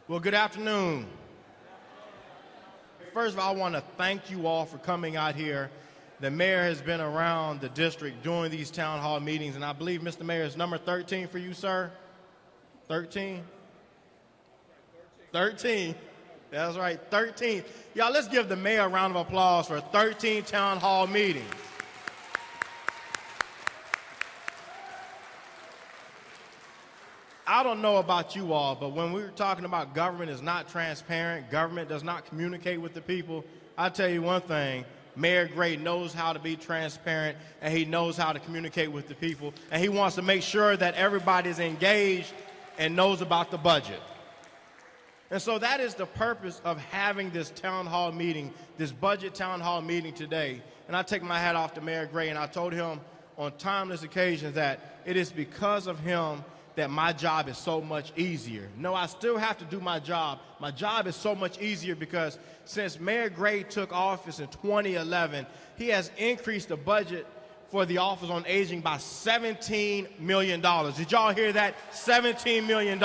Well, good afternoon. First of all, I want to thank you all for coming out here. The mayor has been around the district doing these town hall meetings, and I believe, Mr. Mayor, is number 13 for you, sir? 13? 13. That's right, 13. Y'all, let's give the mayor a round of applause for 13 town hall meetings. I don't know about you all, but when we were talking about government is not transparent, government does not communicate with the people, I'll tell you one thing, Mayor Gray knows how to be transparent, and he knows how to communicate with the people, and he wants to make sure that everybody is engaged and knows about the budget. And so that is the purpose of having this town hall meeting, this budget town hall meeting today. And I take my hat off to Mayor Gray, and I told him on timeless occasions that it is because of him that my job is so much easier. No, I still have to do my job. My job is so much easier because since Mayor Gray took office in 2011, he has increased the budget for the Office on Aging by $17 million. Did y'all hear that? $17 million.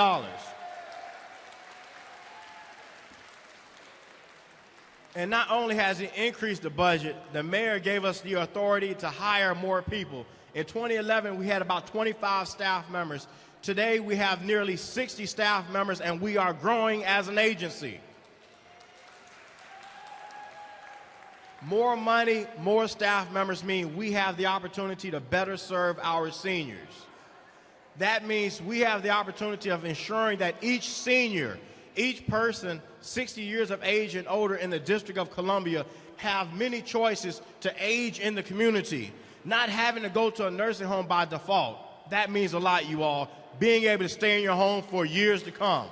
And not only has he increased the budget, the mayor gave us the authority to hire more people. In 2011, we had about 25 staff members. Today, we have nearly 60 staff members, and we are growing as an agency. More money, more staff members mean we have the opportunity to better serve our seniors. That means we have the opportunity of ensuring that each senior, each person 60 years of age and older in the District of Columbia have many choices to age in the community, not having to go to a nursing home by default. That means a lot, you all, being able to stay in your home for years to come.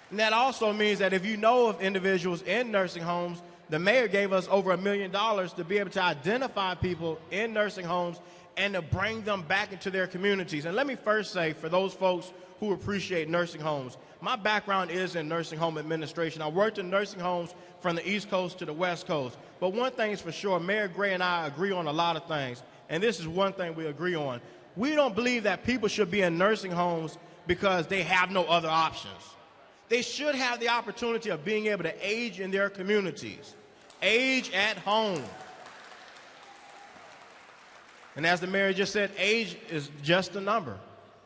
And that also means that if you know of individuals in nursing homes, the mayor gave us over $1 million to be able to identify people in nursing homes and to bring them back into their communities. And let me first say, for those folks who appreciate nursing homes, my background is in nursing home administration. I worked in nursing homes from the East Coast to the West Coast. But one thing is for sure, Mayor Gray and I agree on a lot of things. And this is one thing we agree on. We don't believe that people should be in nursing homes because they have no other options. They should have the opportunity of being able to age in their communities, age at home. And as the mayor just said, age is just a number.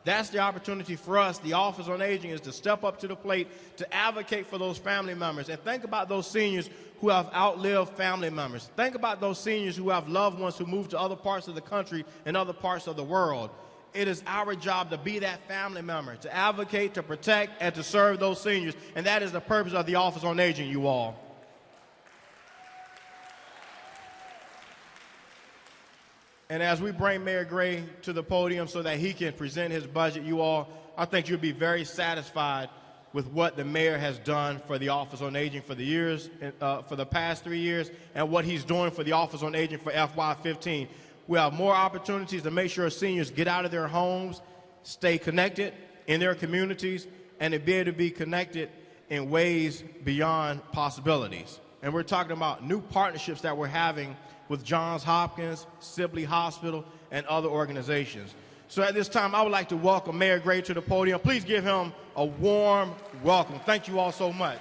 That's the opportunity for us, the Office on Aging, is to step up to the plate to advocate for those family members. And think about those seniors who have outlived family members. Think about those seniors who have loved ones who moved to other parts of the country and other parts of the world. It is our job to be that family member, to advocate, to protect, and to serve those seniors. And that is the purpose of the Office on Aging, you all. And as we bring Mayor Gray to the podium so that he can present his budget, you all, I think you'll be very satisfied with what the mayor has done for the Office on Aging for the past 3 years, and what he's doing for the Office on Aging for FY15. We have more opportunities to make sure seniors get out of their homes, stay connected in their communities, and to be able to be connected in ways beyond possibilities. And we're talking about new partnerships that we're having with Johns Hopkins, Sibley Hospital, and other organizations. So at this time, I would like to welcome Mayor Gray to the podium. Please give him a warm welcome. Thank you all so much.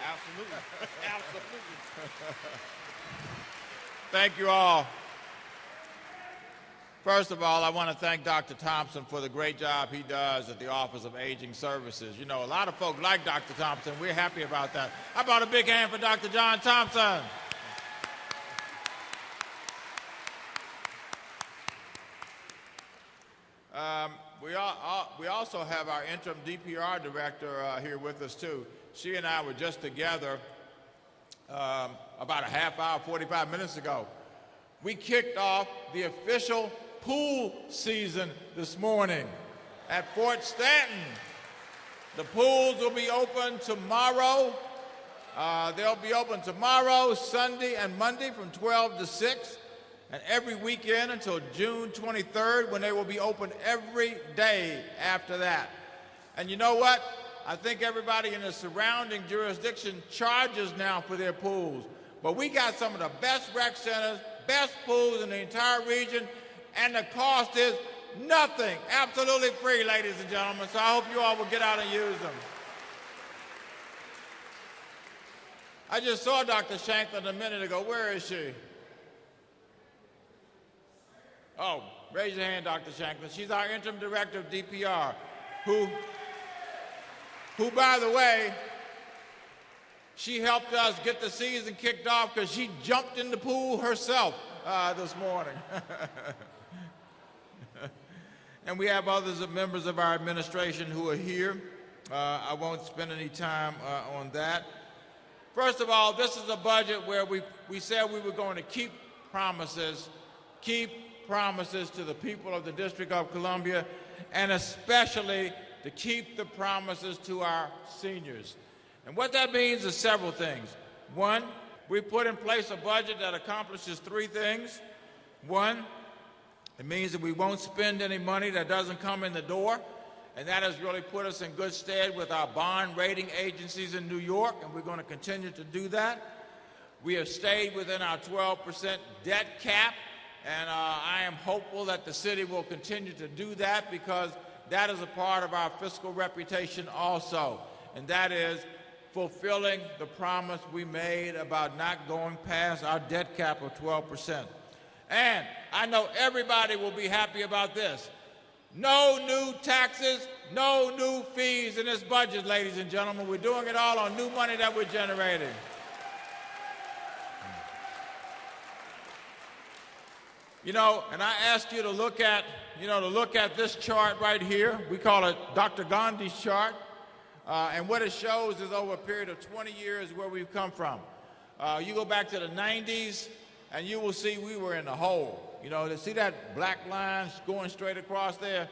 Absolutely. Absolutely. Thank you all. First of all, I want to thank Dr. Thompson for the great job he does at the Office of Aging Services. You know, a lot of folks like Dr. Thompson. We're happy about that. How about a big hand for Dr. John Thompson? We also have our interim DPR director here with us, too. She and I were just together about a half hour, 45 minutes ago. We kicked off the official pool season this morning at Fort Stanton. The pools will be open tomorrow. They'll be open tomorrow, Sunday, and Monday from 12 to 6, and every weekend until June 23rd, when they will be open every day after that. And you know what? I think everybody in the surrounding jurisdiction charges now for their pools. But we got some of the best rec centers, best pools in the entire region, and the cost is nothing, absolutely free, ladies and gentlemen. So I hope you all will get out and use them. I just saw Dr. Shanklin a minute ago. Where is she? Oh, raise your hand, Dr. Shanklin. She's our interim director of DPR, who, by the way, she helped us get the season kicked off because she jumped in the pool herself this morning. And we have others, members of our administration who are here. I won't spend any time on that. First of all, this is a budget where we said we were going to keep promises to the people of the District of Columbia, and especially to keep the promises to our seniors. And what that means is several things. One, we put in place a budget that accomplishes three things. One, it means that we won't spend any money that doesn't come in the door, and that has really put us in good stead with our bond rating agencies in New York, and we're going to continue to do that. We have stayed within our 12% debt cap, and I am hopeful that the city will continue to do that because that is a part of our fiscal reputation also, and that is fulfilling the promise we made about not going past our debt cap of 12%. And I know everybody will be happy about this. No new taxes, no new fees in this budget, ladies and gentlemen. We're doing it all on new money that we're generating. You know, and I ask you to look at, this chart right here. We call it Dr. Gandhi's chart. And what it shows is over a period of 20 years where we've come from. You go back to the 90s, and you will see we were in the hole. You know, to see that black line going straight across there,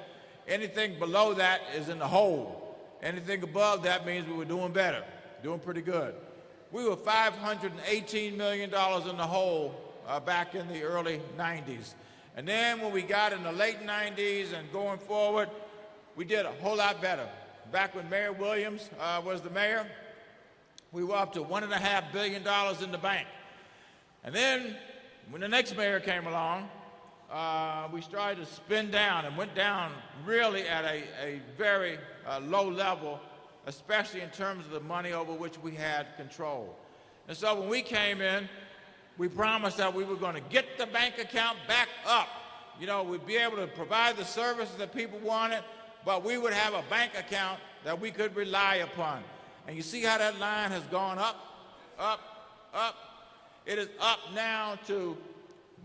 anything below that is in the hole. Anything above that means we were doing better, doing pretty good. We were $518 million in the hole back in the early 90s. And then when we got in the late 90s and going forward, we did a whole lot better. Back when Mayor Williams was the mayor, we were up to $1.5 billion in the bank. And then when the next mayor came along, we started to spin down and went down really at a very low level, especially in terms of the money over which we had control. And so when we came in, we promised that we were going to get the bank account back up. You know, we'd be able to provide the services that people wanted, but we would have a bank account that we could rely upon. And you see how that line has gone up, up, up. It is up now to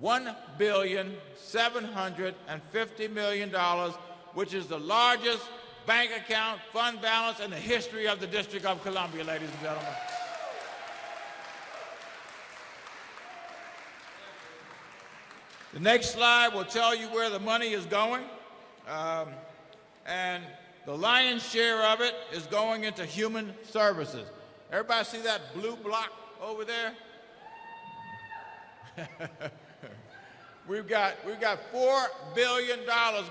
$1,750 million, which is the largest bank account fund balance in the history of the District of Columbia, ladies and gentlemen. The next slide will tell you where the money is going. And the lion's share of it is going into human services. Everybody see that blue block over there? We've got $4 billion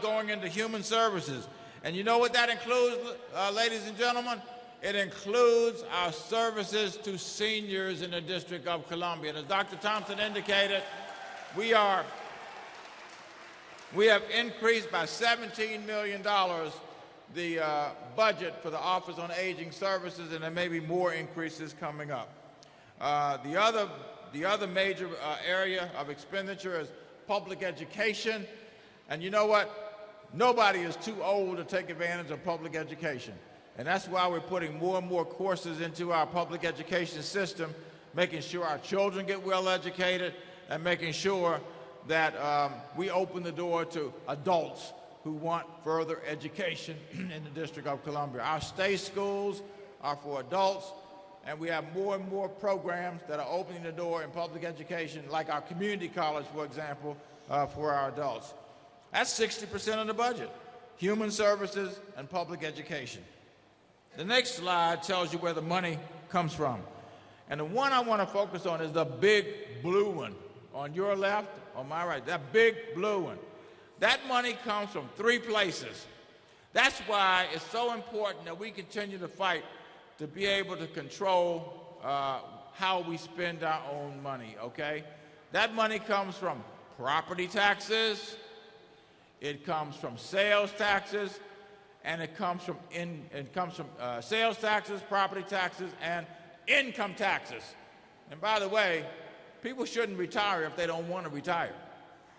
going into human services. And you know what that includes, ladies and gentlemen? It includes our services to seniors in the District of Columbia. And as Dr. Thompson indicated, we have increased by $17 million the budget for the Office on Aging Services, and there may be more increases coming up. The other major area of expenditure is public education. And you know what? Nobody is too old to take advantage of public education. And that's why we're putting more and more courses into our public education system, making sure our children get well educated and making sure that we open the door to adults who want further education in the District of Columbia. Our state schools are for adults, and we have more and more programs that are opening the door in public education, like our community college, for example, for our adults. That's 60% of the budget, human services and public education. The next slide tells you where the money comes from. And the one I want to focus on is the big blue one. On your left, on my right, that big blue one. That money comes from three places. That's why it's so important that we continue to fight to be able to control how we spend our own money, okay? That money comes from property taxes, it comes from sales taxes, and it comes from sales taxes, property taxes, and income taxes. And by the way, people shouldn't retire if they don't want to retire.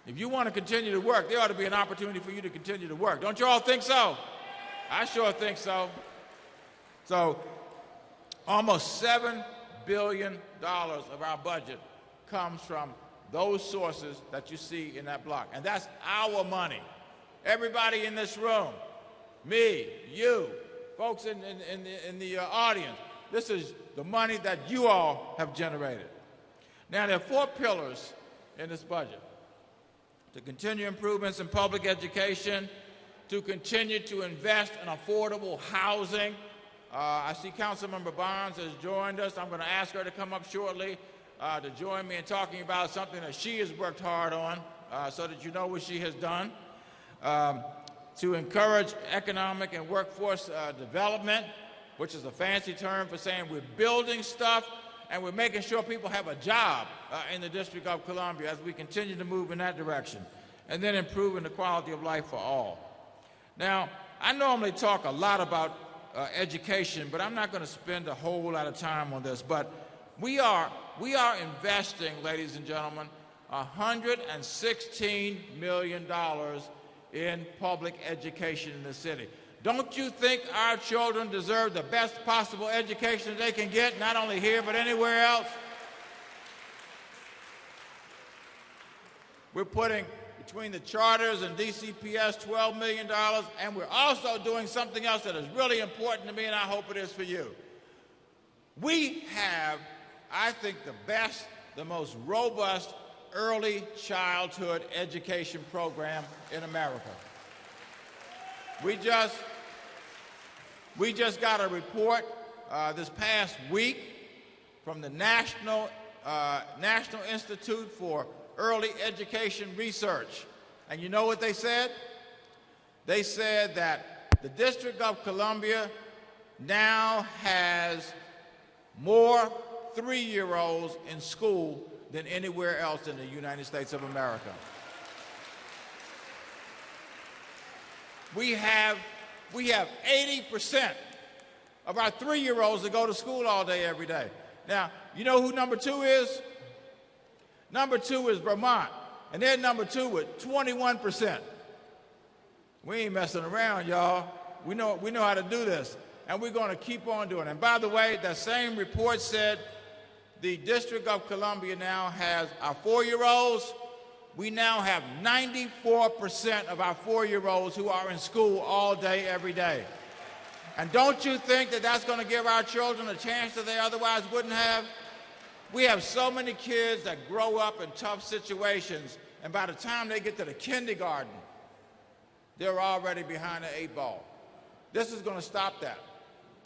If you want to continue to work, there ought to be an opportunity for you to continue to work. Don't you all think so? I sure think so. So almost $7 billion of our budget comes from those sources that you see in that block. And that's our money. Everybody in this room, me, you, folks in the audience, this is the money that you all have generated. Now, there are 4 pillars in this budget: to continue improvements in public education, to continue to invest in affordable housing. I see Councilmember Barnes has joined us. I'm going to ask her to come up shortly to join me in talking about something that she has worked hard on so that you know what she has done. To encourage economic and workforce development, which is a fancy term for saying we're building stuff and we're making sure people have a job in the District of Columbia as we continue to move in that direction. And then improving the quality of life for all. Now, I normally talk a lot about education, but I'm not going to spend a whole lot of time on this. But we are investing, ladies and gentlemen, $116 million in public education in the city. Don't you think our children deserve the best possible education they can get, not only here but anywhere else? We're putting, between the charters and DCPS, $12 million, and we're also doing something else that is really important to me, and I hope it is for you. We have, I think, the best, the most robust early childhood education program in America. We just got a report this past week from the National Institute for Early Education Research. And you know what they said? They said that the District of Columbia now has more 3-year-olds in school than anywhere else in the United States of America. We have 80% of our 3-year-olds that go to school all day, every day. Now, you know who number 2 is? Number 2 is Vermont, and they're number 2 with 21%. We ain't messing around, y'all. We know how to do this, and we're going to keep on doing it. And by the way, that same report said the District of Columbia now has our 4-year-olds. We now have 94% of our 4-year-olds who are in school all day, every day. And don't you think that that's going to give our children a chance that they otherwise wouldn't have? We have so many kids that grow up in tough situations, and by the time they get to the kindergarten, they're already behind the 8 ball. This is going to stop that.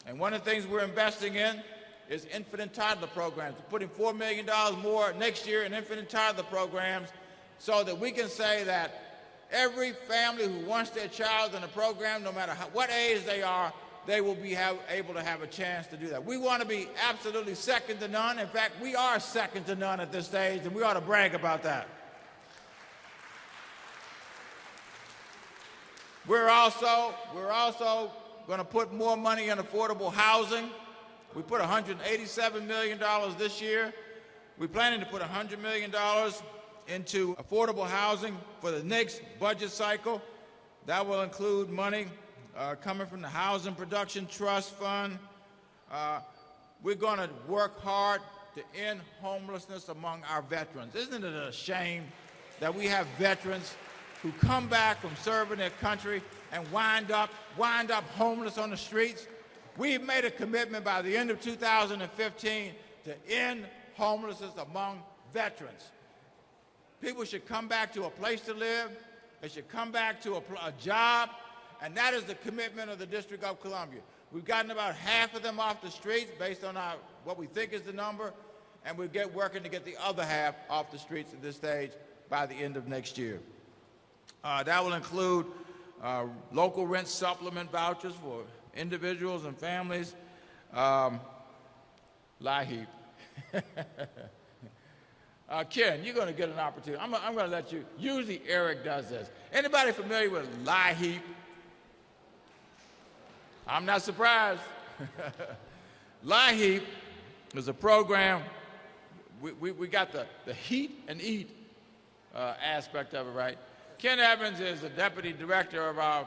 And one of the things we're investing in is infant and toddler programs. We're putting $4 million more next year in infant and toddler programs so that we can say that every family who wants their child in a program, no matter what age they are, they will be able to have a chance to do that. We want to be absolutely second to none. In fact, we are second to none at this stage, and we ought to brag about that. We're also going to put more money in affordable housing. We put $187 million this year. We're planning to put $100 million into affordable housing for the next budget cycle. That will include money coming from the Housing Production Trust Fund. We're going to work hard to end homelessness among our veterans. Isn't it a shame that we have veterans who come back from serving their country and wind up homeless on the streets? We've made a commitment by the end of 2015 to end homelessness among veterans. People should come back to a place to live. They should come back to a job, and that is the commitment of the District of Columbia. We've gotten about half of them off the streets based on what we think is the number, and we'll get working to get the other half off the streets at this stage by the end of next year. That will include local rent supplement vouchers for individuals and families. Lie heap. Ken, you're going to get an opportunity. I'm going to let you. Usually Eric does this. Anybody familiar with LIHEAP? I'm not surprised. LIHEAP is a program. We got the heat and eat aspect of it, right? Ken Evans is the deputy director of our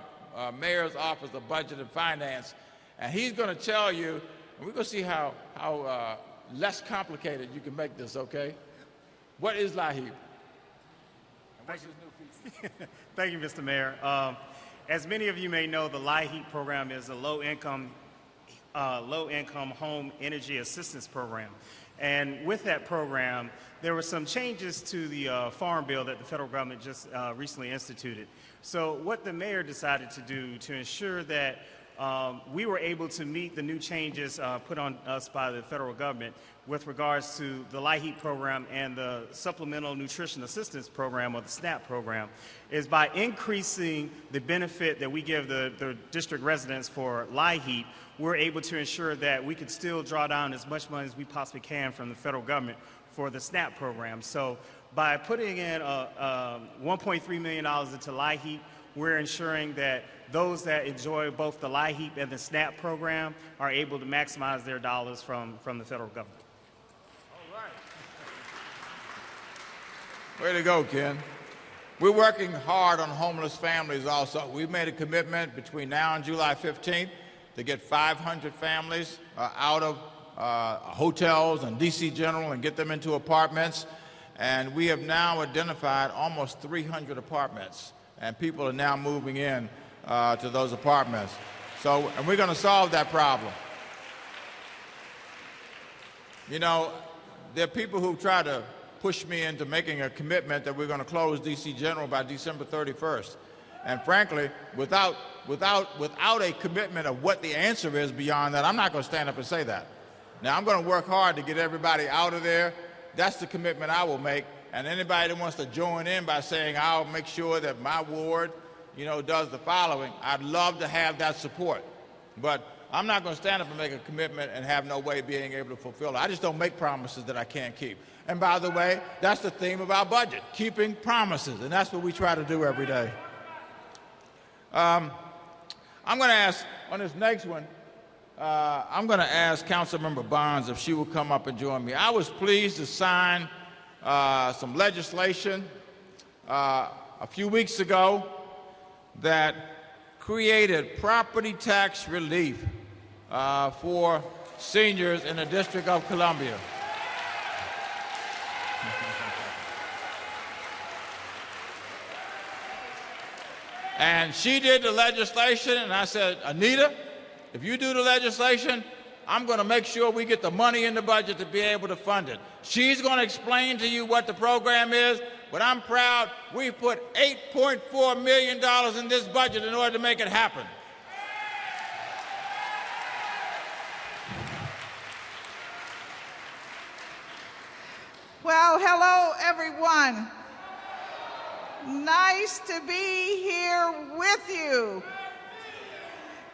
mayor's office of budget and finance, and he's going to tell you, and we're going to see how less complicated you can make this, okay? What is LIHEAP? What's his new feature? Thank you, Mr. Mayor. As many of you may know, the LIHEAP program is a low-income home energy assistance program. And with that program, there were some changes to the farm bill that the federal government just recently instituted. So what the mayor decided to do to ensure that we were able to meet the new changes put on us by the federal government with regards to the LIHEAP program and the Supplemental Nutrition Assistance Program, or the SNAP program, is by increasing the benefit that we give the district residents for LIHEAP. We're able to ensure that we could still draw down as much money as we possibly can from the federal government for the SNAP program. So by putting in $1.3 million into LIHEAP, we're ensuring that those that enjoy both the LIHEAP and the SNAP program are able to maximize their dollars from the federal government. All right. Way to go, Ken. We're working hard on homeless families also. We've made a commitment between now and July 15th to get 500 families out of hotels and DC General and get them into apartments. And we have now identified almost 300 apartments, and people are now moving in to those apartments. So, and we're going to solve that problem. You know, there are people who try to push me into making a commitment that we're going to close DC General by December 31st. And frankly, without a commitment of what the answer is beyond that, I'm not going to stand up and say that. Now, I'm going to work hard to get everybody out of there. That's the commitment I will make. And anybody that wants to join in by saying, I'll make sure that my ward, does the following, I'd love to have that support. But I'm not going to stand up and make a commitment and have no way of being able to fulfill it. I just don't make promises that I can't keep. And by the way, that's the theme of our budget, keeping promises. And that's what we try to do every day. I'm going to ask, on this next one, I'm going to ask Councilmember Bonds if she will come up and join me. I was pleased to sign some legislation a few weeks ago that created property tax relief for seniors in the District of Columbia. And she did the legislation, and I said, Anita, if you do the legislation, I'm going to make sure we get the money in the budget to be able to fund it. She's going to explain to you what the program is, but I'm proud we put $8.4 million in this budget in order to make it happen. Well, hello, everyone. Nice to be here with you.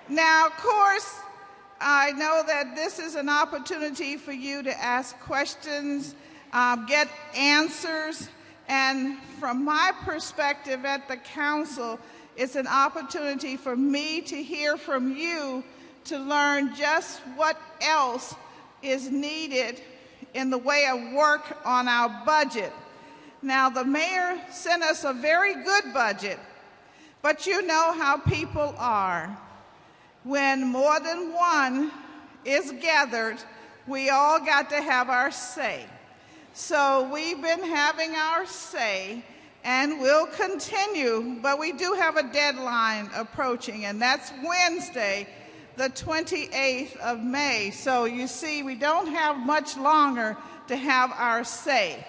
Now, of course, I know that this is an opportunity for you to ask questions, get answers, and from my perspective at the council, it's an opportunity for me to hear from you to learn just what else is needed in the way of work on our budget. Now, the mayor sent us a very good budget, but you know how people are. When more than one is gathered, we all got to have our say. So we've been having our say, and we'll continue, but we do have a deadline approaching, and that's Wednesday, the 28th of May. So you see, we don't have much longer to have our say.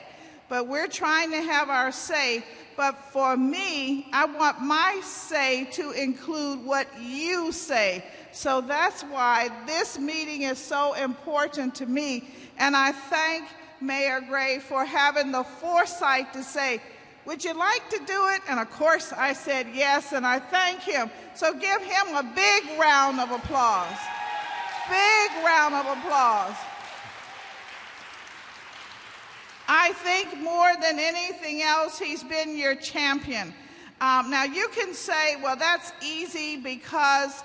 But we're trying to have our say. But for me, I want my say to include what you say. So that's why this meeting is so important to me. And I thank Mayor Gray for having the foresight to say, would you like to do it? And of course I said yes, and I thank him. So give him a big round of applause. Big round of applause. I think more than anything else, he's been your champion. Now, you can say, well, that's easy because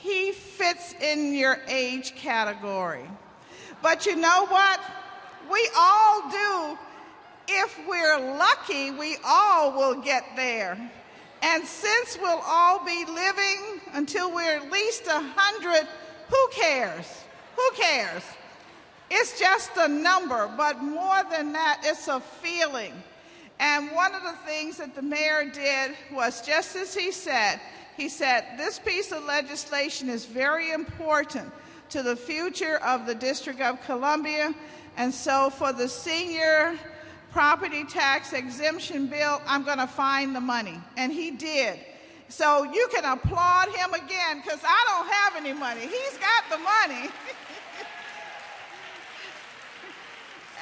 he fits in your age category. But you know what? We all do. If we're lucky, we all will get there. And since we'll all be living until we're at least 100, who cares? Who cares? It's just a number, but more than that, it's a feeling. And one of the things that the mayor did was just as he said, this piece of legislation is very important to the future of the District of Columbia. And so for the senior property tax exemption bill, I'm going to find the money. And he did. So you can applaud him again, because I don't have any money. He's got the money.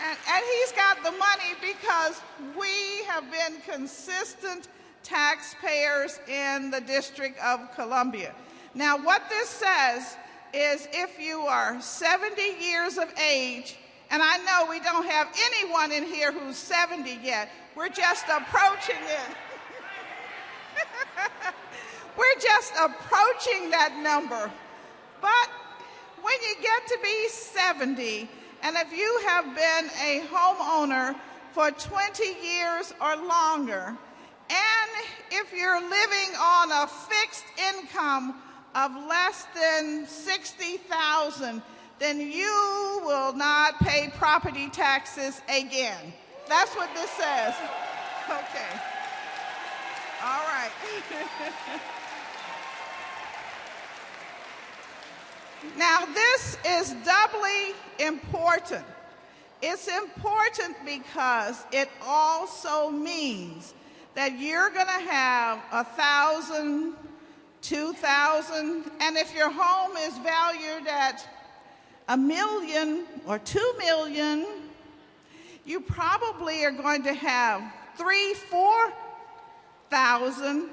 and he's got the money because we have been consistent taxpayers in the District of Columbia. Now, what this says is if you are 70 years of age, and I know we don't have anyone in here who's 70 yet. We're just approaching it. We're just approaching that number. But when you get to be 70, and if you have been a homeowner for 20 years or longer, and if you're living on a fixed income of less than $60,000, then you will not pay property taxes again. That's what this says. Okay. All right. Now, this is doubly important. It's important because it also means that you're going to have 1,000, 2,000, and if your home is valued at $1 million or $2 million, you probably are going to have 3,000, 4,000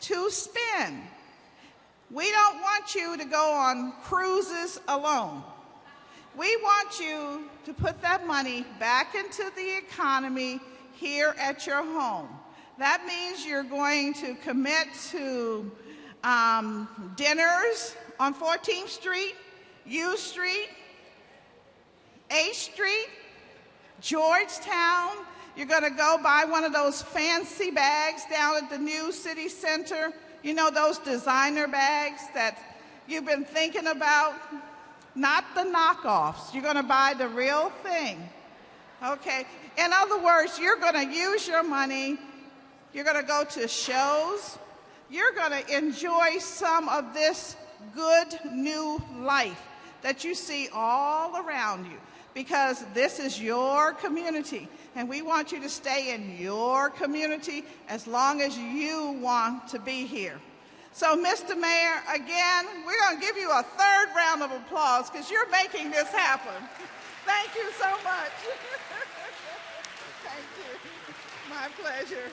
to spend. We don't want you to go on cruises alone. We want you to put that money back into the economy here at your home. That means you're going to commit to dinners on 14th Street, U Street, H Street, Georgetown. You're going to go buy one of those fancy bags down at the new city center. You know, those designer bags that you've been thinking about? Not the knockoffs. You're going to buy the real thing. Okay? In other words, you're going to use your money. You're going to go to shows. You're going to enjoy some of this good new life that you see all around you, because this is your community, and we want you to stay in your community as long as you want to be here. So, Mr. Mayor, again, we're going to give you a third round of applause because you're making this happen. Thank you so much. Thank you. My pleasure.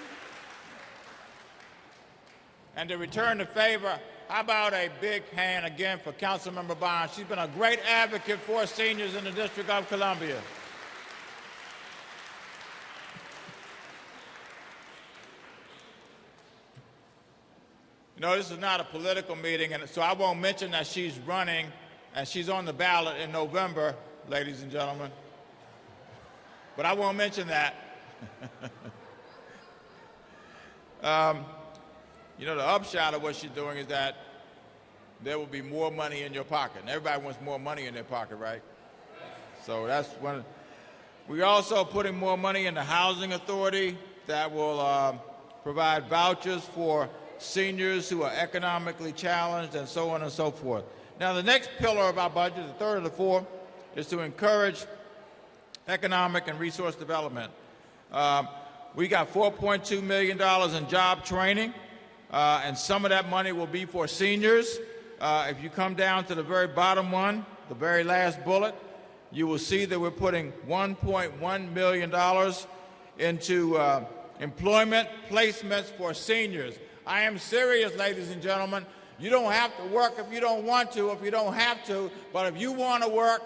And to return the favor, how about a big hand again for Councilmember Bond? She's been a great advocate for seniors in the District of Columbia. You know, this is not a political meeting, and so I won't mention that she's running and she's on the ballot in November, ladies and gentlemen. But I won't mention that. You know, the upshot of what she's doing is that there will be more money in your pocket. And everybody wants more money in their pocket, right? So that's one. We're also putting more money in the Housing Authority that will provide vouchers for seniors who are economically challenged and so on and so forth. Now, the next pillar of our budget, the third of the four, is to encourage economic and resource development. We got $4.2 million in job training. And some of that money will be for seniors. If you come down to the very bottom one, the very last bullet, you will see that we're putting $1.1 million into employment placements for seniors. I am serious, ladies and gentlemen. You don't have to work if you don't want to, if you don't have to, but if you want to work,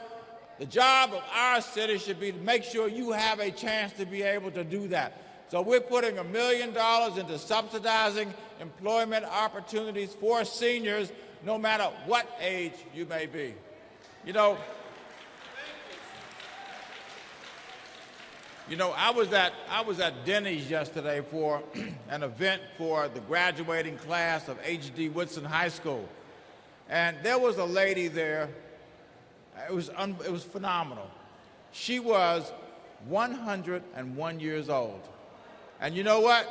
The job of our city should be to make sure you have a chance to be able to do that. So we're putting $1 million into subsidizing employment opportunities for seniors, no matter what age you may be. You know, I was at Denny's yesterday for an event for the graduating class of H.D. Woodson High School, and there was a lady there. It was phenomenal. She was 101 years old, and you know what?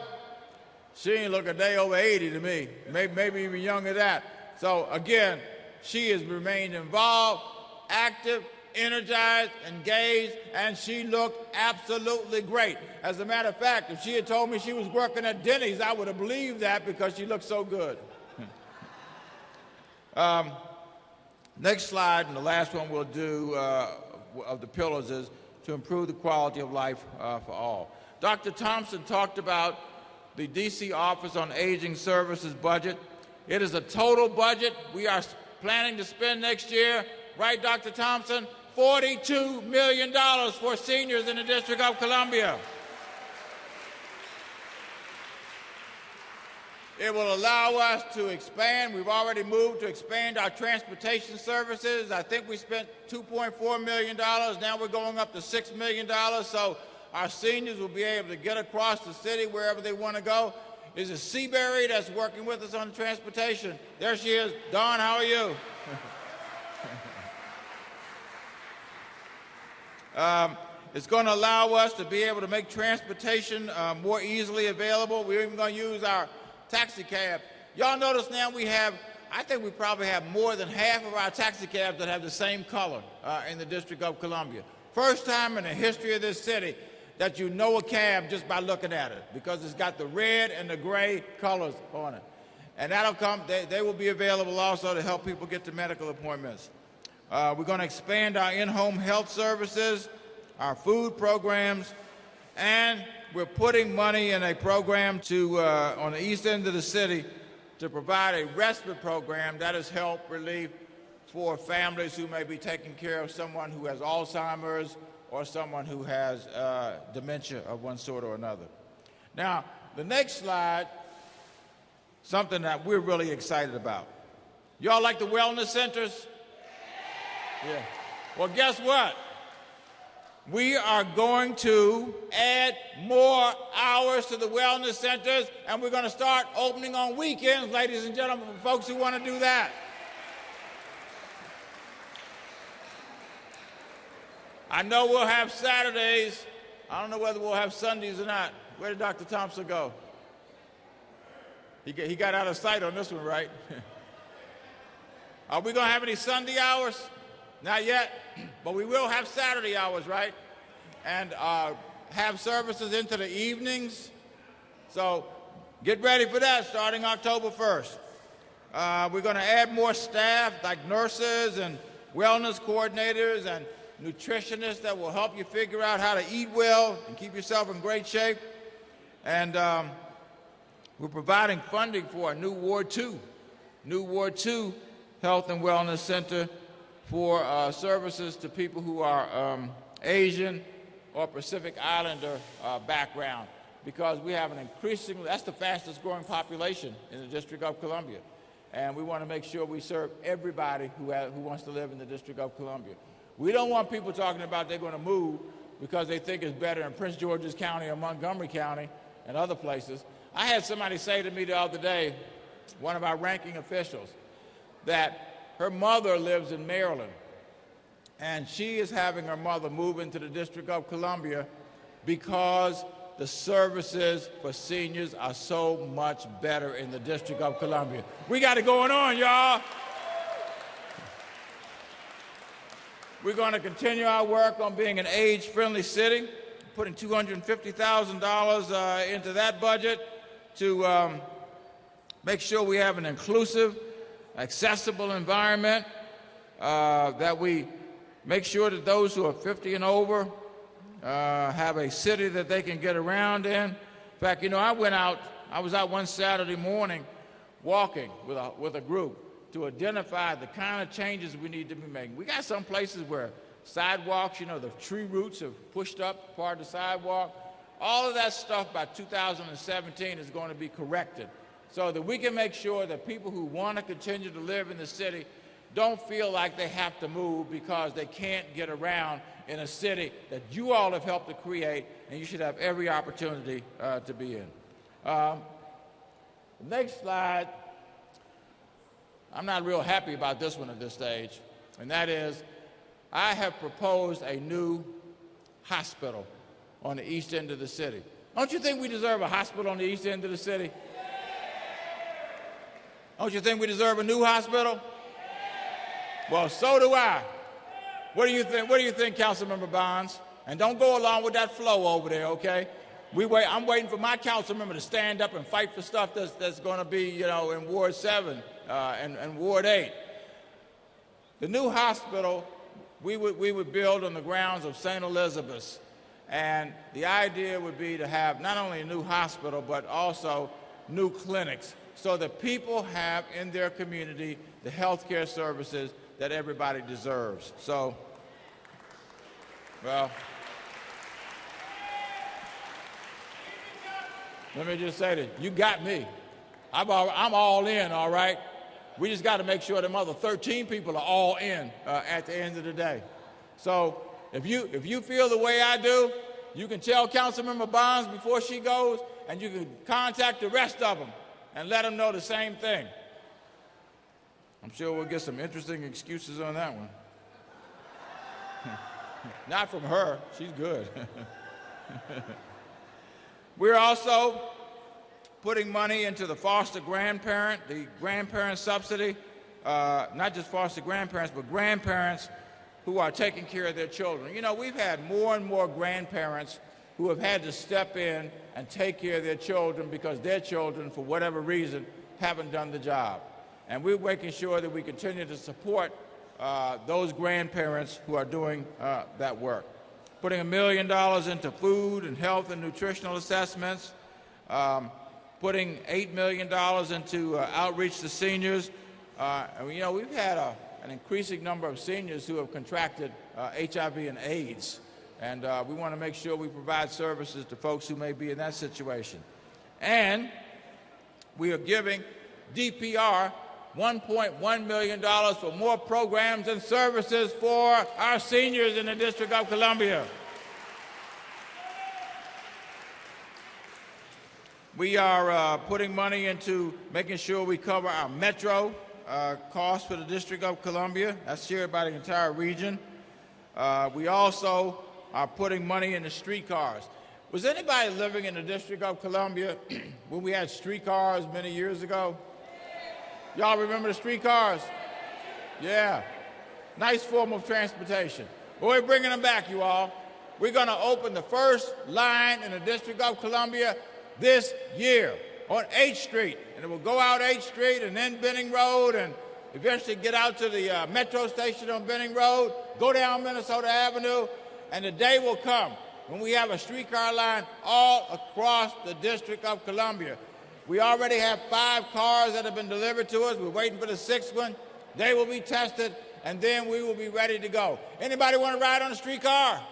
She ain't look a day over 80 to me, maybe even younger than that. So again, she has remained involved, active, energized, engaged, and she looked absolutely great. As a matter of fact, if she had told me she was working at Denny's, I would have believed that because she looked so good. Next slide, and the last one we'll do of the pillars is to improve the quality of life for all. Dr. Thompson talked about the D.C. Office on Aging Services budget. It is a total budget we are planning to spend next year, right, Dr. Thompson? $42 million for seniors in the District of Columbia. It will allow us to expand. We've already moved to expand our transportation services. I think we spent $2.4 million. Now we're going up to $6 million. So our seniors will be able to get across the city wherever they want to go. Is it Seabury that's working with us on transportation? There she is. Dawn, how are you? It's going to allow us to be able to make transportation more easily available. We're even going to use our taxi cab. Y'all notice now I think we probably have more than half of our taxi cabs that have the same color in the District of Columbia. First time in the history of this city that you know a cab just by looking at it, because it's got the red and the gray colors on it. And that'll come, they will be available also to help people get to medical appointments. We're going to expand our in-home health services, our food programs, and we're putting money in a program on the east end of the city to provide a respite program that is help relief for families who may be taking care of someone who has Alzheimer's or someone who has dementia of one sort or another. Now, the next slide, something that we're really excited about. Y'all like the wellness centers? Yeah. Well, guess what? We are going to add more hours to the wellness centers, and we're going to start opening on weekends, ladies and gentlemen, for folks who want to do that. I know we'll have Saturdays. I don't know whether we'll have Sundays or not. Where did Dr. Thompson go? He got out of sight on this one, right? Are we going to have any Sunday hours? Not yet, but we will have Saturday hours, right? And have services into the evenings. So get ready for that starting October 1st. We're going to add more staff like nurses and wellness coordinators and nutritionists that will help you figure out how to eat well and keep yourself in great shape. And we're providing funding for a new Ward 2 Health and Wellness Center for services to people who are Asian or Pacific Islander background, because we have that's the fastest growing population in the District of Columbia. And we want to make sure we serve everybody who wants to live in the District of Columbia. We don't want people talking about they're going to move because they think it's better in Prince George's County or Montgomery County and other places. I had somebody say to me the other day, one of our ranking officials, that her mother lives in Maryland, and she is having her mother move into the District of Columbia because the services for seniors are so much better in the District of Columbia. We got it going on, y'all. We're going to continue our work on being an age-friendly city, putting $250,000 into that budget to make sure we have an inclusive, accessible environment, that we make sure that those who are 50 and over have a city that they can get around in. In fact, I was out one Saturday morning walking with a group to identify the kind of changes we need to be making. We got some places where sidewalks, you know, the tree roots have pushed up part of the sidewalk. All of that stuff by 2017 is going to be corrected so that we can make sure that people who want to continue to live in the city don't feel like they have to move because they can't get around in a city that you all have helped to create, and you should have every opportunity to be in. The next slide, I'm not real happy about this one at this stage, and that is I have proposed a new hospital on the east end of the city. Don't you think we deserve a hospital on the east end of the city? Don't you think we deserve a new hospital? Well, so do I. What do you think? What do you think, Councilmember Bonds? And don't go along with that flow over there, okay? I'm waiting for my council member to stand up and fight for stuff that's going to be, you know, in Ward 7 and Ward 8. The new hospital we would build on the grounds of St. Elizabeth's, and the idea would be to have not only a new hospital but also new clinics, so that people have in their community the health care services that everybody deserves. So, well, let me just say this. You got me. I'm all in, all right? We just got to make sure them other 13 people are all in at the end of the day. So if you feel the way I do, you can tell Councilmember Bonds before she goes, and you can contact the rest of them and let them know the same thing. I'm sure we'll get some interesting excuses on that one. Not from her. She's good. We're also putting money into the foster grandparent, the grandparent subsidy, not just foster grandparents, but grandparents who are taking care of their children. You know, we've had more and more grandparents who have had to step in and take care of their children because their children, for whatever reason, haven't done the job. And we're making sure that we continue to support those grandparents who are doing that work. Putting $1 million into food and health and nutritional assessments, putting $8 million into outreach to seniors. And, you know, we've had an increasing number of seniors who have contracted HIV and AIDS, and we want to make sure we provide services to folks who may be in that situation. And we are giving DPR $1.1 million for more programs and services for our seniors in the District of Columbia. We are putting money into making sure we cover our metro costs for the District of Columbia. That's shared by the entire region. We also are putting money into streetcars. Was anybody living in the District of Columbia when we had streetcars many years ago? Y'all remember the streetcars? Yeah. Nice form of transportation. But we're bringing them back, you all. We're going to open the first line in the District of Columbia this year on 8th Street. And it will go out 8th Street and then Benning Road and eventually get out to the metro station on Benning Road, go down Minnesota Avenue, and the day will come when we have a streetcar line all across the District of Columbia. We already have 5 cars that have been delivered to us. We're waiting for the 6th one. They will be tested, and then we will be ready to go. Anybody want to ride on a streetcar?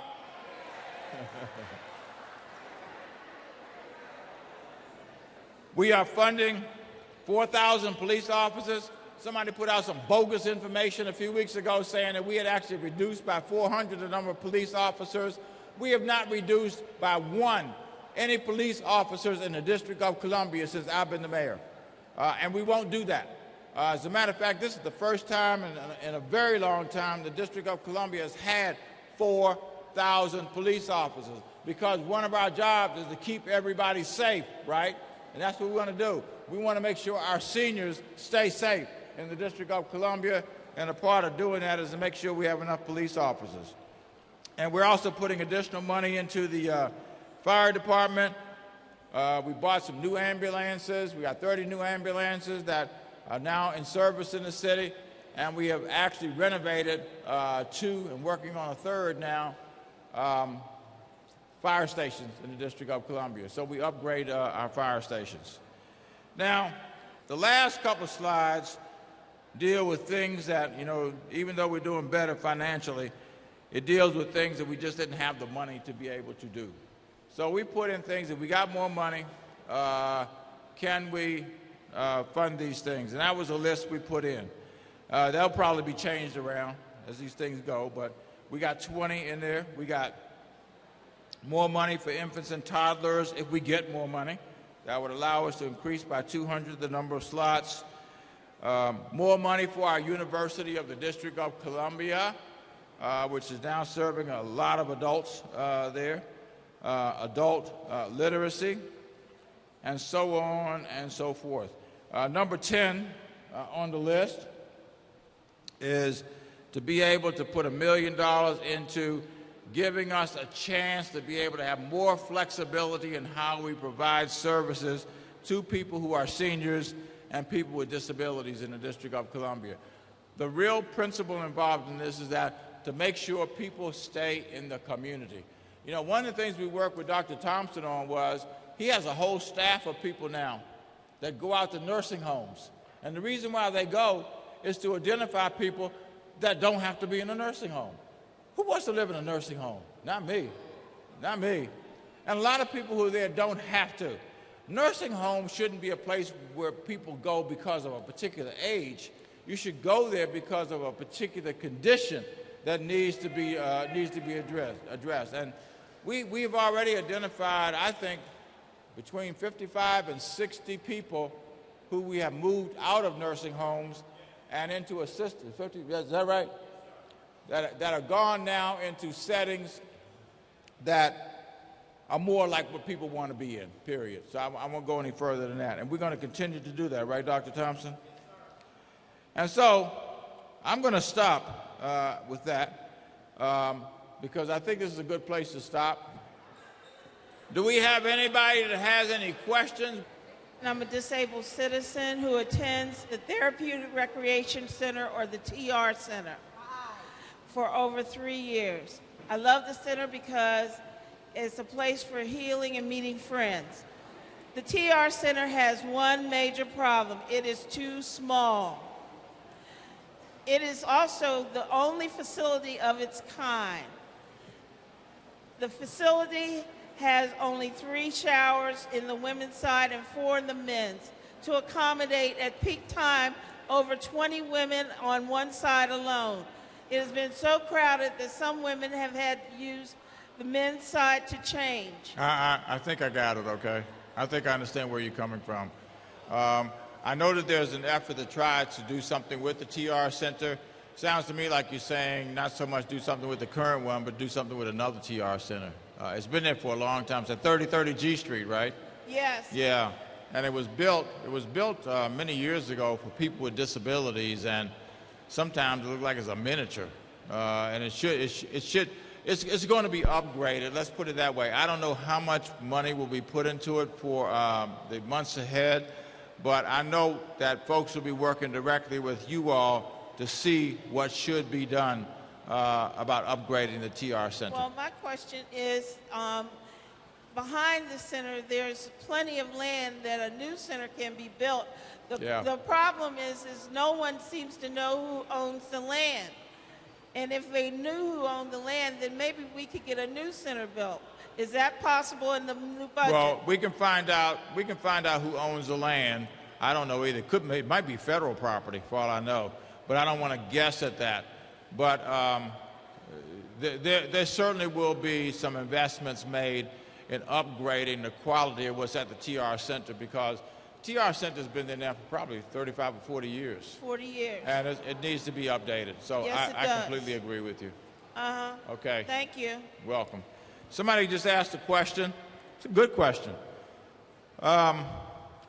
We are funding 4,000 police officers. Somebody put out some bogus information a few weeks ago saying that we had actually reduced by 400 the number of police officers. We have not reduced by one any police officers in the District of Columbia since I've been the mayor. And we won't do that. As a matter of fact, this is the first time in a very long time the District of Columbia has had 4,000 police officers, because one of our jobs is to keep everybody safe, right? And that's what we want to do. We want to make sure our seniors stay safe in the District of Columbia, and a part of doing that is to make sure we have enough police officers. And we're also putting additional money into the fire department. We bought some new ambulances. We got 30 new ambulances that are now in service in the city, and we have actually renovated 2 and working on a 3rd now, fire stations in the District of Columbia. So we upgrade our fire stations. Now, the last couple of slides deal with things that, you know, even though we're doing better financially, It deals with things that we just didn't have the money to be able to do. So we put in things, if we got more money, can we fund these things? And that was a list we put in. They'll probably be changed around as these things go, but we got 20 in there. We got more money for infants and toddlers if we get more money. That would allow us to increase by 200 the number of slots. More money for our University of the District of Columbia, which is now serving a lot of adults there. Adult literacy, and so on and so forth. Number 10 on the list is to be able to put $1 million into giving us a chance to be able to have more flexibility in how we provide services to people who are seniors and people with disabilities in the District of Columbia. The real principle involved in this is that to make sure people stay in the community. You know, one of the things we worked with Dr. Thompson on was he has a whole staff of people now that go out to nursing homes. And the reason why they go is to identify people that don't have to be in a nursing home. Who wants to live in a nursing home? Not me. Not me. And a lot of people who are there don't have to. Nursing homes shouldn't be a place where people go because of a particular age. You should go there because of a particular condition that needs to be addressed. And we've already identified, I think, between 55 and 60 people who we have moved out of nursing homes and into assisted. 50, is that right? That are gone now into settings that are more like what people want to be in, period. So I won't go any further than that. And we're going to continue to do that, right, Dr. Thompson? And so I'm going to stop with that because I think this is a good place to stop. Do we have anybody that has any questions? I'm a disabled citizen who attends the Therapeutic Recreation Center, or the TR Center, for over 3 years. I love the center because it's a place for healing and meeting friends. The TR Center has one major problem. It is too small. It is also the only facility of its kind. The facility has only 3 showers in the women's side and 4 in the men's to accommodate at peak time over 20 women on one side alone. It has been so crowded that some women have had to use the men's side to change. I think I got it, okay? I think I understand where you're coming from. I know that there's an effort to try to do something with the TR Center. Sounds to me like you're saying not so much do something with the current one, but do something with another TR Center. It's been there for a long time. It's at 3030 G Street, right? Yes. Yeah, and it was built many years ago for people with disabilities, and sometimes it looks like it's a miniature. And it's going to be upgraded. Let's put it that way. I don't know how much money will be put into it for the months ahead, but I know that folks will be working directly with you all to see what should be done about upgrading the TR Center. Well, my question is, behind the center, there's plenty of land that a new center can be built. The problem is no one seems to know who owns the land. And if they knew who owned the land, then maybe we could get a new center built. Is that possible in the new budget? Well, we can find out who owns the land. I don't know either. It might be federal property, for all I know. But I don't want to guess at that. But there certainly will be some investments made in upgrading the quality of what's at the TR Center, because TR Center has been there now for probably 35 or 40 years. 40 years. And it needs to be updated. So yes, I completely agree with you. Uh-huh. Okay. Thank you. Welcome. Somebody just asked a question. It's a good question.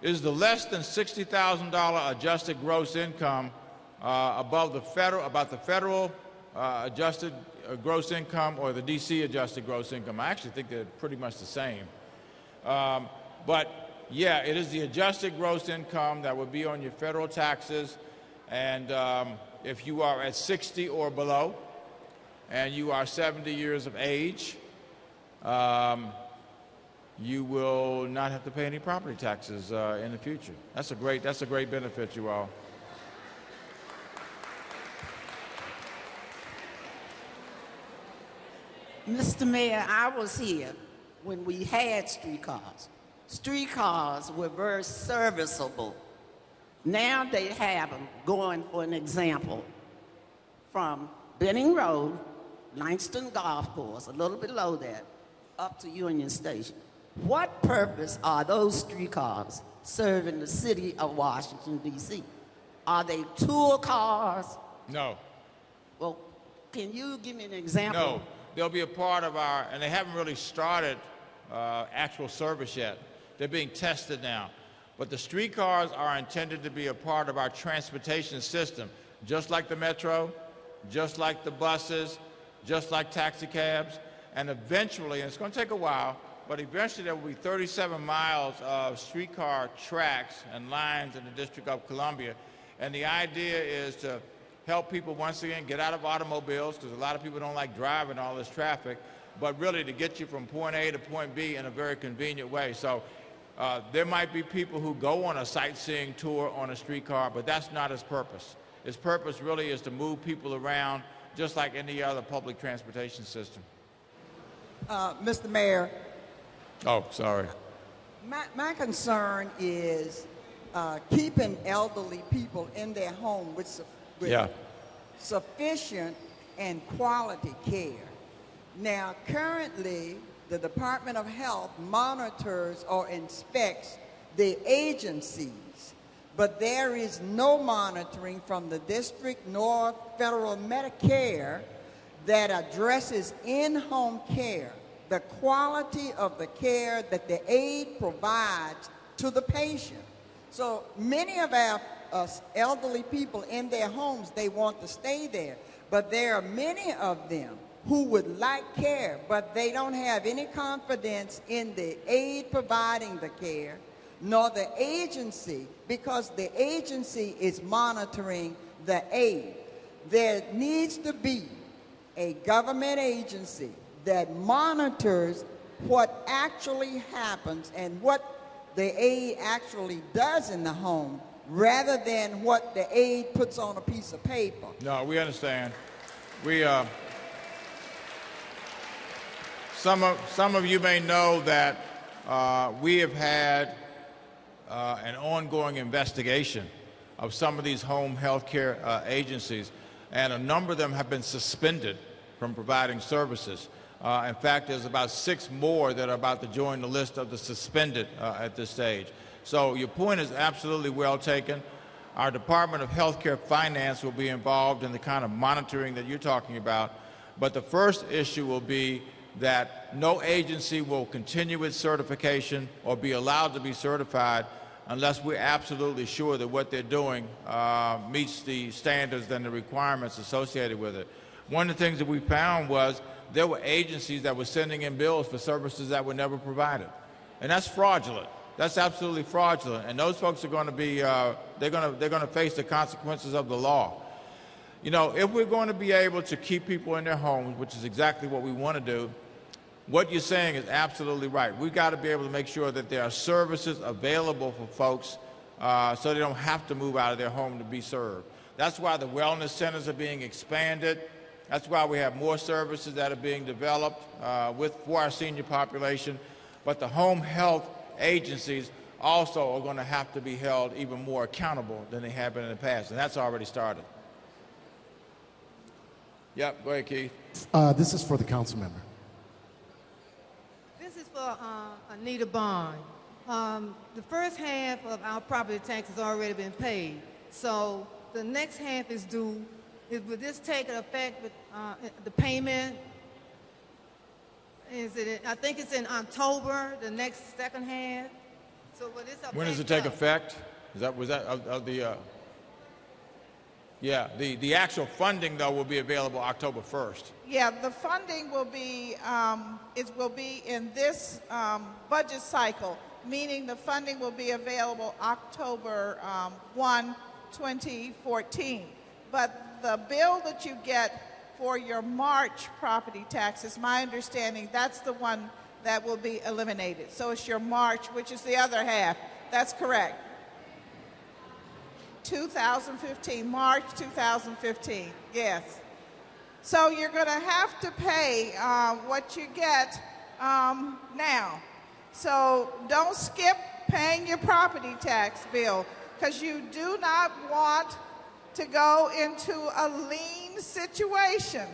Is the less than $60,000 adjusted gross income about the federal adjusted gross income or the DC adjusted gross income? I actually think they're pretty much the same. But yeah, it is the adjusted gross income that would be on your federal taxes, and if you are at 60 or below and you are 70 years of age, you will not have to pay any property taxes in the future. That's a great benefit, you all. Mr. Mayor, I was here when we had streetcars. Streetcars were very serviceable. Now they have them going, for an example, from Benning Road, Langston Golf Course, a little below that, up to Union Station. What purpose are those streetcars serving the city of Washington, D.C.? Are they tour cars? No. Well, can you give me an example? No. They'll be a part of our, and they haven't really started actual service yet. They're being tested now. But the streetcars are intended to be a part of our transportation system, just like the metro, just like the buses, just like taxi cabs, and eventually, and it's going to take a while, but eventually there will be 37 miles of streetcar tracks and lines in the District of Columbia. And the idea is to help people, once again, get out of automobiles, because a lot of people don't like driving all this traffic, but really to get you from point A to point B in a very convenient way. So there might be people who go on a sightseeing tour on a streetcar, but that's not its purpose. Its purpose really is to move people around just like any other public transportation system. Mr. Mayor, Oh, sorry. my concern is keeping elderly people in their home with Yeah. sufficient and quality care. Now, currently, the Department of Health monitors or inspects the agencies, but there is no monitoring from the district nor federal Medicare that addresses in-home care, the quality of the care that the aide provides to the patient. So many of our elderly people in their homes, they want to stay there, but there are many of them who would like care, but they don't have any confidence in the aide providing the care, nor the agency, because the agency is monitoring the aide. There needs to be a government agency that monitors what actually happens and what the aide actually does in the home, rather than what the aide puts on a piece of paper. No, we understand. We, some of you may know that we have had an ongoing investigation of some of these home health care agencies, and a number of them have been suspended from providing services. In fact, there's about 6 more that are about to join the list of the suspended at this stage. So your point is absolutely well taken. Our Department of Healthcare Finance will be involved in the kind of monitoring that you're talking about. But the first issue will be that no agency will continue its certification or be allowed to be certified unless we're absolutely sure that what they're doing meets the standards and the requirements associated with it. One of the things that we found was there were agencies that were sending in bills for services that were never provided. And that's fraudulent. That's absolutely fraudulent. And those folks are going to be, they're going to face the consequences of the law. You know, if we're going to be able to keep people in their homes, which is exactly what we want to do, what you're saying is absolutely right. We've got to be able to make sure that there are services available for folks so they don't have to move out of their home to be served. That's why the wellness centers are being expanded. That's why we have more services that are being developed for our senior population. But the home health agencies also are going to have to be held even more accountable than they have been in the past, and that's already started. Yep, go ahead, Keith. This is for the council member. This is for Anita Bond. The first half of our property tax has already been paid, so the next half is due. Would this take effect with the payment? I think it's in October, the next second half. So will this affect When does it take us? effect? Was that of the? Yeah, the actual funding though will be available October 1st. Yeah, the funding will be in this budget cycle, meaning the funding will be available October 1, 2014. But the bill that you get for your March property taxes, my understanding, that's the one that will be eliminated. So it's your March, which is the other half. That's correct. 2015, March 2015, yes. So you're going to have to pay what you get now. So don't skip paying your property tax bill, because you do not want to go into a lien situation.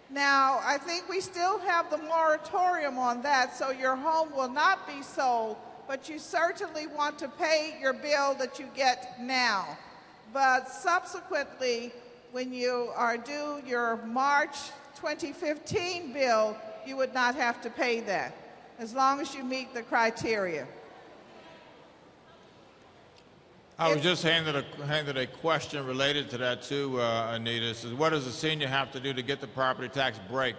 Now, I think we still have the moratorium on that, so your home will not be sold, but you certainly want to pay your bill that you get now. But subsequently, when you are due your March 2015 bill, you would not have to pay that, as long as you meet the criteria. I was just handed a question related to that too, Anita. It says, what does a senior have to do to get the property tax break?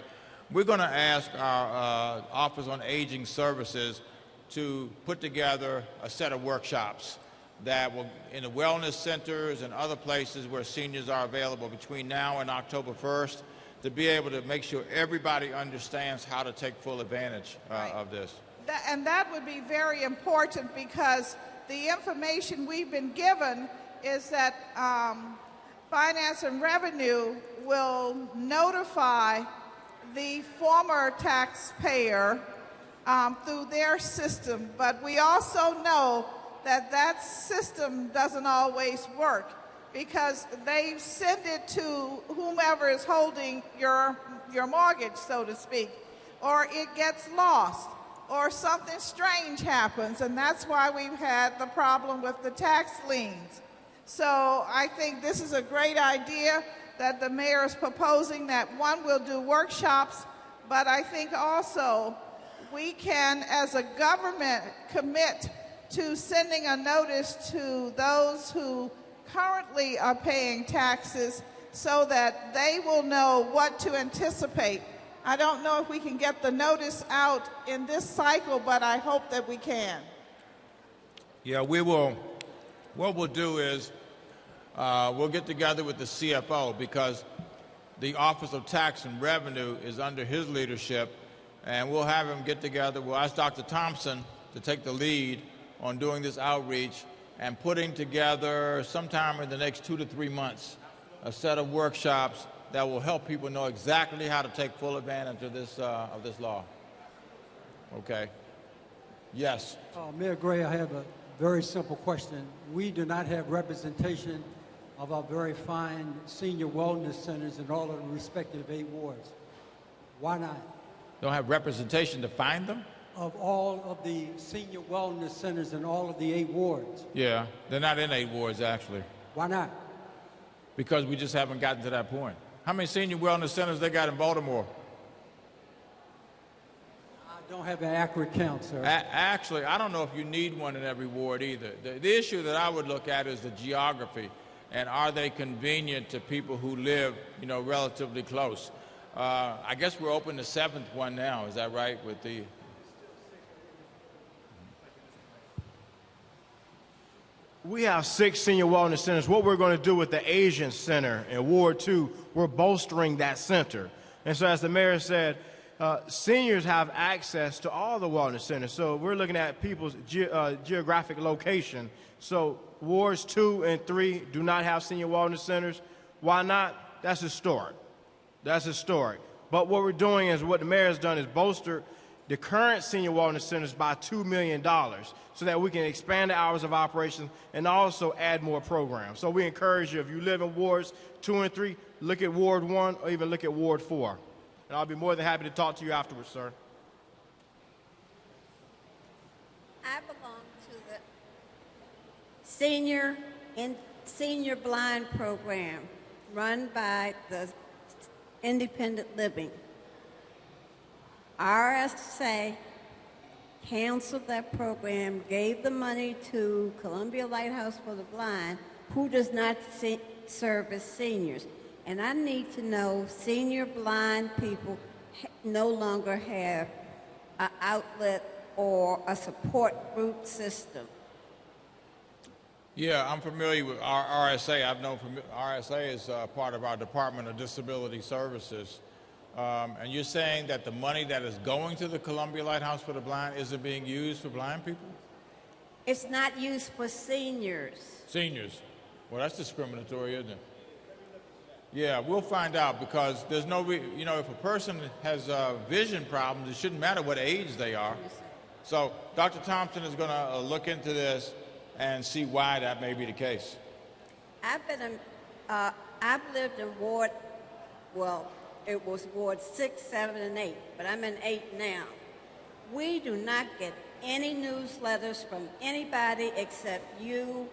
We're going to ask our Office on Aging Services to put together a set of workshops that will, in the wellness centers and other places where seniors are available between now and October 1st, to be able to make sure everybody understands how to take full advantage of this. And that would be very important, because the information we've been given is that Finance and Revenue will notify the former taxpayer through their system, but we also know that that system doesn't always work, because they send it to whomever is holding your mortgage, so to speak, or it gets lost, or something strange happens, and that's why we've had the problem with the tax liens. So I think this is a great idea that the mayor is proposing, that one, will do workshops, but I think also we can, as a government, commit to sending a notice to those who currently are paying taxes so that they will know what to anticipate. I don't know if we can get the notice out in this cycle, but I hope that we can. Yeah, we will. What we'll do is we'll get together with the CFO, because the Office of Tax and Revenue is under his leadership, and we'll have him get together. We'll ask Dr. Thompson to take the lead on doing this outreach and putting together sometime in the next 2 to 3 months a set of workshops that will help people know exactly how to take full advantage of this law. Okay. Yes. Mayor Gray, I have a very simple question. We do not have representation of our very fine senior wellness centers in all of the respective 8 wards. Why not? Don't have representation to find them? Of all of the senior wellness centers in all of the 8 wards. Yeah, they're not in 8 wards, actually. Why not? Because we just haven't gotten to that point. How many senior wellness centers they got in Baltimore? I don't have an accurate count, sir. Actually, I don't know if you need one in every ward either. The issue that I would look at is the geography, and are they convenient to people who live, relatively close. I guess we're open the 7th one now. Is that right? With the We have 6 senior wellness centers. What we're going to do with the Asian Center in Ward 2, we're bolstering that center. And so as the mayor said, seniors have access to all the wellness centers. So we're looking at people's geographic location. So Wards 2 and 3 do not have senior wellness centers. Why not? That's historic. That's historic. But what we're doing is, what the mayor has done is bolster the current senior wellness centers by $2 million so that we can expand the hours of operation and also add more programs. So we encourage you, if you live in Wards 2 and 3, look at Ward 1 or even look at Ward 4. And I'll be more than happy to talk to you afterwards, sir. I belong to the senior blind program run by the Independent Living. RSA canceled that program, gave the money to Columbia Lighthouse for the Blind, who does not service seniors. And I need to know, senior blind people no longer have an outlet or a support group system. Yeah, I'm familiar with RSA. I've known RSA is part of our Department of Disability Services. And you're saying that the money that is going to the Columbia Lighthouse for the Blind isn't being used for blind people? It's not used for seniors. Seniors. Well, that's discriminatory, isn't it? Yeah, we'll find out because there's no, if a person has vision problems, it shouldn't matter what age they are. So Dr. Thompson is going to look into this and see why that may be the case. I've lived in Ward, well, it was Ward 6, 7, and 8, but I'm in 8 now. We do not get any newsletters from anybody except you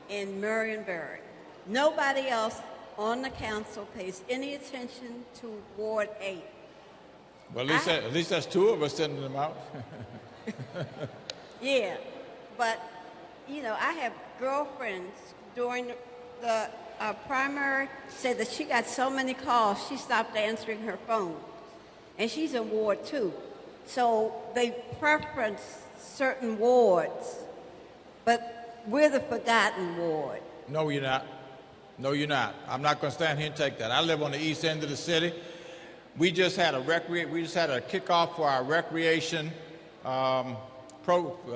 in Marionberry. Nobody else on the council pays any attention to Ward 8. Well, at least that's 2 of us sending them out. Yeah, but, I have girlfriends during the primary said that she got so many calls, she stopped answering her phone. And she's in Ward 2. So they preference certain wards, but we're the forgotten ward. No, you're not. No, you're not. I'm not going to stand here and take that. I live on the east end of the city. We just had a kickoff for our recreation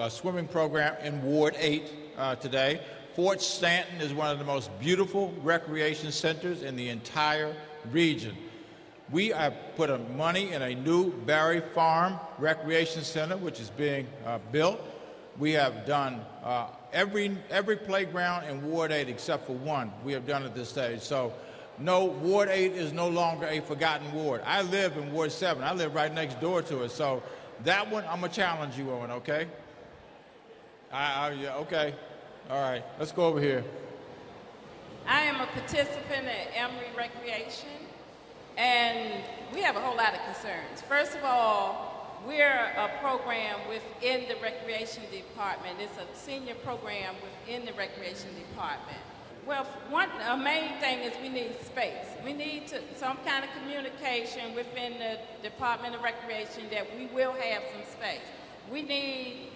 swimming program in Ward 8 today. Fort Stanton is one of the most beautiful recreation centers in the entire region. We have put money in a new Barry Farm Recreation Center, which is being built. We have done every playground in Ward 8 except for one we have done at this stage. So no, Ward 8 is no longer a forgotten ward. I live in Ward 7. I live right next door to it. So that one I'm going to challenge you on, okay? Yeah, okay. All right, let's go over here. I am a participant at Emory Recreation, and we have a whole lot of concerns. First of all, we're a program within the Recreation Department. It's a senior program within the Recreation Department. Well, a main thing is we need space. We need some kind of communication within the Department of Recreation that we will have some space. We need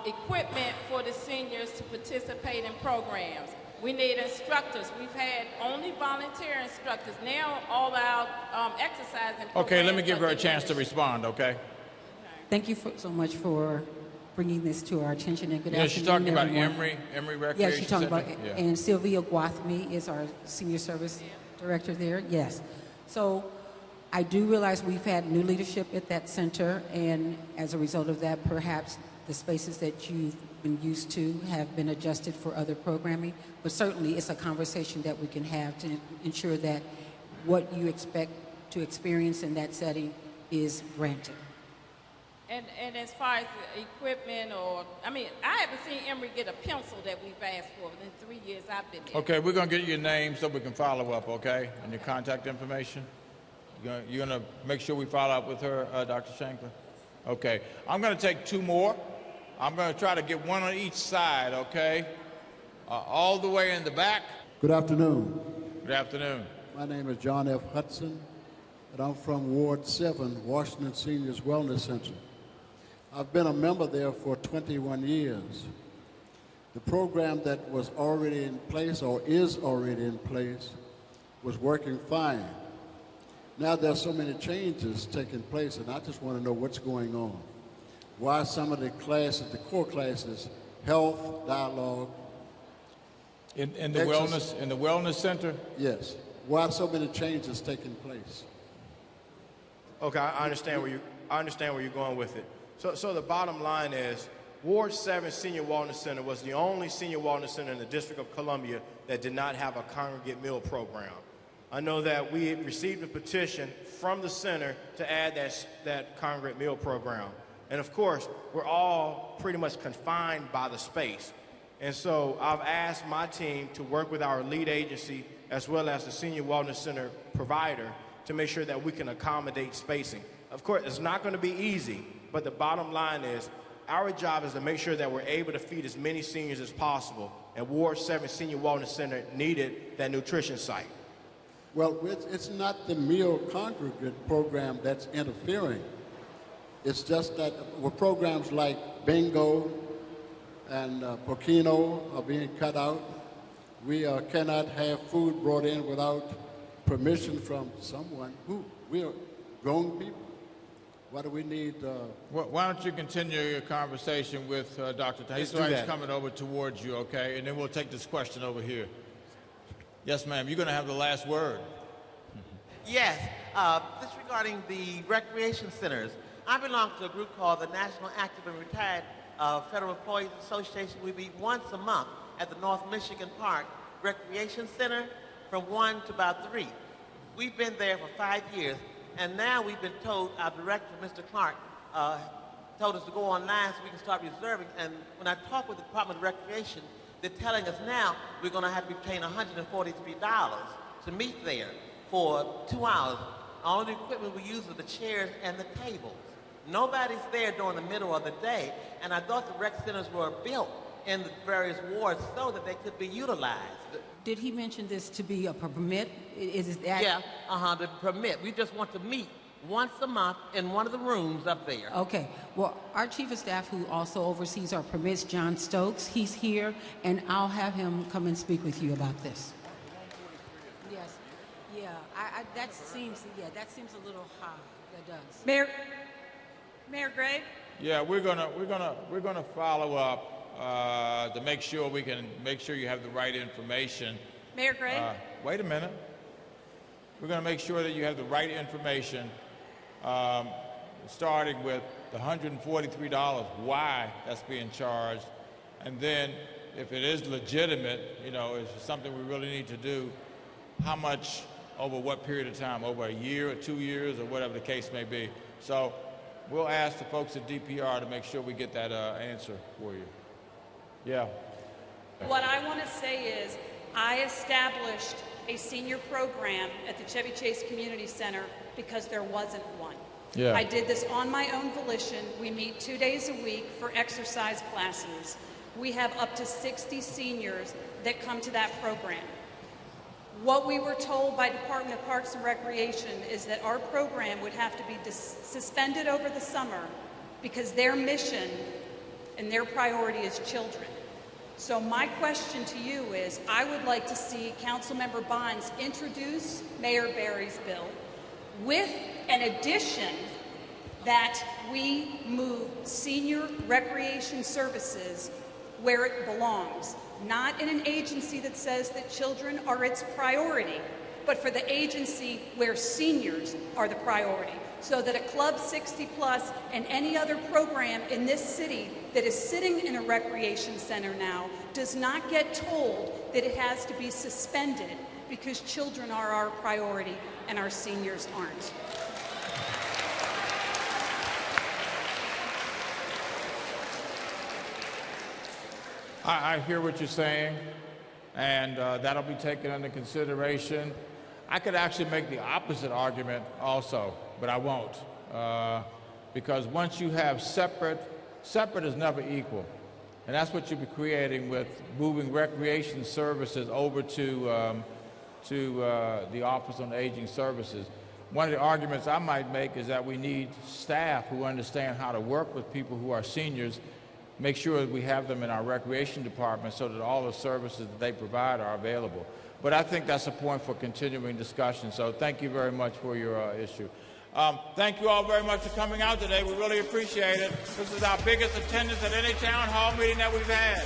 equipment for the seniors to participate in programs. We need instructors. We've had only volunteer instructors. Now all our exercising programs. Okay, let me give her a chance to respond, okay? Thank you so much for bringing this to our attention, and good afternoon, she's talking about everyone. Emory Recreation Yeah, she's talking Center. about, and Sylvia Guathme is our senior service director there, yes. So I do realize we've had new leadership at that center, and as a result of that, perhaps the spaces that you've been used to have been adjusted for other programming, but certainly it's a conversation that we can have to ensure that what you expect to experience in that setting is granted. And as far as the equipment I haven't seen Emory get a pencil that we've asked for in 3 years I've been there. Okay, we're going to get your name so we can follow up, okay? And your contact information. You're going to make sure we follow up with her, Dr. Shankler? Okay. I'm going to take 2 more. I'm going to try to get one on each side, okay? All the way in the back. Good afternoon. Good afternoon. My name is John F. Hudson, and I'm from Ward 7, Washington Seniors Wellness Center. I've been a member there for 21 years. The program that was already in place or is already in place was working fine. Now there's so many changes taking place, and I just want to know what's going on. Why some of the classes, the core classes, health, dialogue. In the wellness center? Yes. Why so many changes taking place? Okay, I understand where you're going with it. So the bottom line is, Ward 7 Senior Wellness Center was the only senior wellness center in the District of Columbia that did not have a congregate meal program. I know that we received a petition from the center to add that congregate meal program. And of course, we're all pretty much confined by the space. And so I've asked my team to work with our lead agency as well as the Senior Wellness Center provider to make sure that we can accommodate spacing. Of course, it's not going to be easy, but the bottom line is our job is to make sure that we're able to feed as many seniors as possible. And Ward 7 Senior Wellness Center needed that nutrition site. Well, it's not the meal congregate program that's interfering. It's just that with programs like bingo and Pokino are being cut out. We cannot have food brought in without permission from someone. We are grown people. Why do we need... Why don't you continue your conversation with Dr. He's coming over towards you, okay? And then we'll take this question over here. Yes, ma'am. You're going to have the last word. Yes, this regarding the recreation centers. I belong to a group called the National Active and Retired Federal Employees Association. We meet once a month at the North Michigan Park Recreation Center from 1 to about 3. We've been there for 5 years, and now we've been told, our director, Mr. Clark, told us to go online so we can start reserving. And when I talk with the Department of Recreation, they're telling us now we're going to have to be paying $143 to meet there for 2 hours. All the equipment we use are the chairs and the tables. Nobody's there during the middle of the day, and I thought the rec centers were built in the various wards so that they could be utilized. Did he mention this to be a permit? Is that? Yeah, the permit. We just want to meet once a month in one of the rooms up there. Okay. Well, our chief of staff who also oversees our permits, John Stokes, he's here, and I'll have him come and speak with you about this. Yes. Yeah. That seems a little high. That does. Mayor Gray? Yeah, we're gonna follow up to make sure we can make sure you have the right information. Mayor Gray? Wait a minute. We're going to make sure that you have the right information, starting with the $143, why that's being charged, and then if it is legitimate, you know, it's something we really need to do, how much over what period of time, over a year or 2 years or whatever the case may be. So we'll ask the folks at DPR to make sure we get that answer for you. Yeah. What I want to say is I established a senior program at the Chevy Chase Community Center because there wasn't one. Yeah. I did this on my own volition. We meet 2 days a week for exercise classes. We have up to 60 seniors that come to that program. What we were told by Department of Parks and Recreation is that our program would have to be suspended over the summer because their mission and their priority is children. So my question to you is, I would like to see Councilmember Bonds introduce Mayor Berry's bill with an addition that we move senior recreation services where it belongs, not in an agency that says that children are its priority, but for the agency where seniors are the priority, so that a Club 60 Plus and any other program in this city that is sitting in a recreation center now does not get told that it has to be suspended because children are our priority and our seniors aren't. I hear what you're saying, and that'll be taken into consideration. I could actually make the opposite argument also, but I won't, because once you have separate is never equal, and that's what you'll be creating with moving recreation services over to the Office on Aging Services. One of the arguments I might make is that we need staff who understand how to work with people who are seniors, make sure that we have them in our recreation department so that all the services that they provide are available. But I think that's a point for continuing discussion, so thank you very much for your issue. Thank you all very much for coming out today. We really appreciate it. This is our biggest attendance at any town hall meeting that we've had.